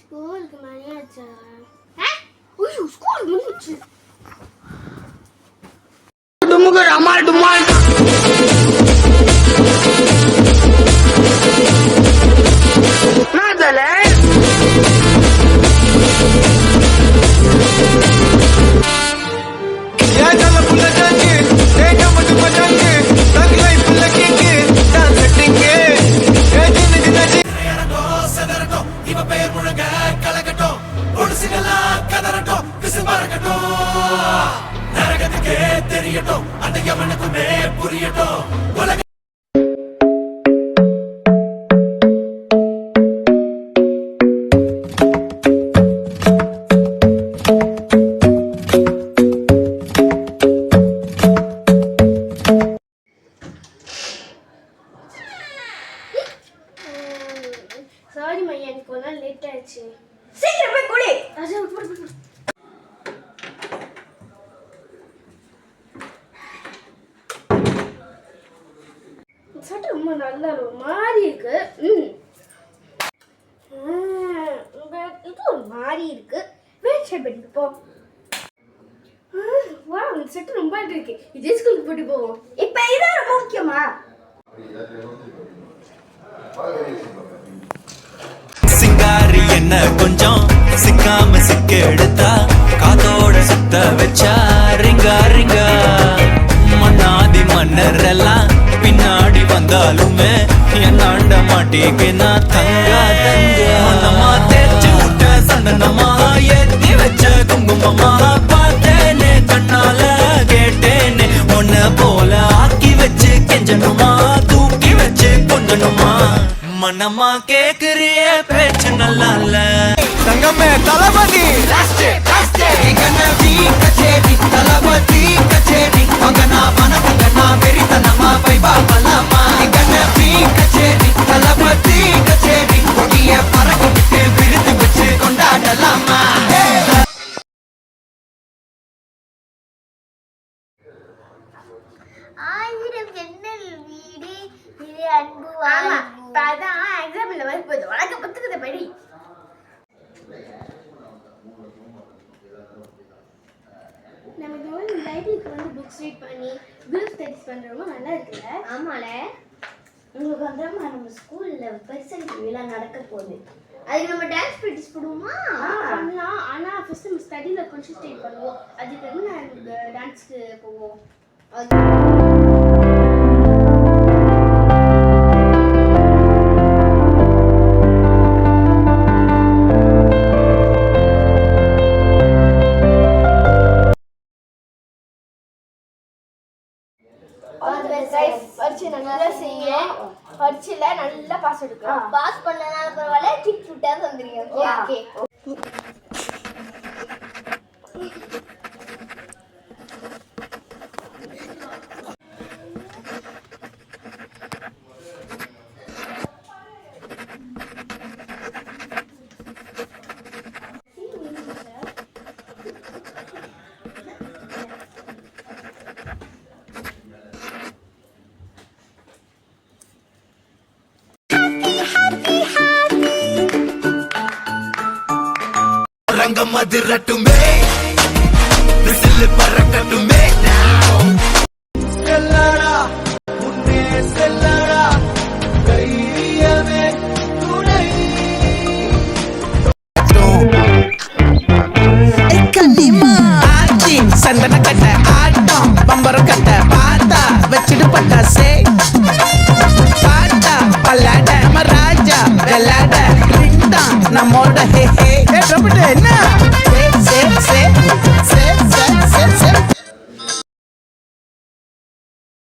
ஸ்கூலுக்கு மணி ஆச்சா? ஐயோ ஸ்கூலுக்கு மணி ஆச்சு. டுமுகர் அமால் டுமால். நாதல யா ஜல புல்ல ஜாங்கே ஏகா மது மஜாங்கே தக்லை புல்ல கேங்கே டான்ஸ் செட்டிங்கே ஏ ஜின் ஜினஜி ஏறடோ சதரடோ இவ பேர் முழங்க கலகடோ ஒடுசிகளா கதறடோ விசுமரகடோ நரகத்துக்கே தெரியடோ அந்த யமனுக்குமே புரியடோ உலக சாரி மையா, எனக்கு ஒரு நாள் லேட் ஆயிடுச்சு. சீக்கிரம் போய் குளி. சட்டை ரொம்ப நல்லா ஒரு மாதிரி இருக்கு. இது ஒரு மாதிரி இருக்கு. வேட் ஷர்ட் பண்ணிட்டு போ. வா, இந்த சட்டை ரொம்ப இருக்கு. இதே ஸ்கூலுக்கு போட்டு போவோம். இப்ப இதான் ரொம்ப முக்கியமா? சிங்காரி என்ன கொஞ்சம் சிக்காம சிக்க எடுத்தா காதோட சுத்த வச்சா ரிங்கா ரிங்கா மன்னாதி மன்னர் எல்லாம் பின்னாடி வந்தாலுமே என்னாண்ட மாட்டேக்கு நான் தங்கா தங்க மன்னமா தேய்ச்சி விட்ட சந்தனமா ஏத்தி வச்ச குங்குமமா பார்த்தேனே கண்ணால கேட்டேனே உன்ன போல ஆக்கி வச்சு கெஞ்சணுமா தூக்கி வச்சு கொஞ்சணுமா மனமா கேக்குறிய பேச்சு நல்லா இல்ல தங்கமே தளபதி லாஸ்ட் கண்ணவி கச்சேரி தளபதி கச்சேரி மகனா மனகனா வெறித்தனமா பைபா பலாமா கண்ணவி கச்சேரி தளபதி கச்சேரி கொடிய பறக்க விட்டு விருது வச்சு கொண்டாடலாமா ஆயிரம் ஜன்னல் வீடு இது அன்பு அதான் எக்ஸாம்பிள் வரப்போகுது. உனக்கு புத்தகத்தை படி. நம்ம இந்த மாதிரி லைப்ரரிக்கு வந்து புக்ஸ் ரீட் பண்ணி குரூப் ஸ்டடிஸ் பண்ணுறவங்க நல்லா இருக்குல்ல? ஆமால, உங்களுக்கு வந்துடாம நம்ம ஸ்கூல்ல பெர்சன்ட் விழா நடக்க போகுது. அதுக்கு நம்ம டான்ஸ் ப்ராக்டிஸ் பண்ணுவோமா? பண்ணலாம். ஆனால் ஃபர்ஸ்ட் நம்ம ஸ்டடியில் கான்சன்ட்ரேட் பண்ணுவோம். அதுக்கு வந்து நான் டான்ஸ்க்கு போவோம். பரிச்சை நல்லா செய்ய, பரிச்சையில நல்லா பாஸ் எடுக்கலாம். பாஸ் பண்ணனால பரவாயில்ல, டிக் விட்டா வந்துருங்க. ஓகே. ரங்கம் அதிரட்டுமே விசில் பறக்கட்டுமே செல்லடா முன்னே செல்லடா தைரியமே துணை ஆச்சி சந்தன கட்ட ஆட்டம் பம்பரம் கட்ட பார்த்தா வச்சிட்டு பட்டாசே பாட்டா பல்லாட ராஜா வெள்ளாட ரிங்டா நம்மோட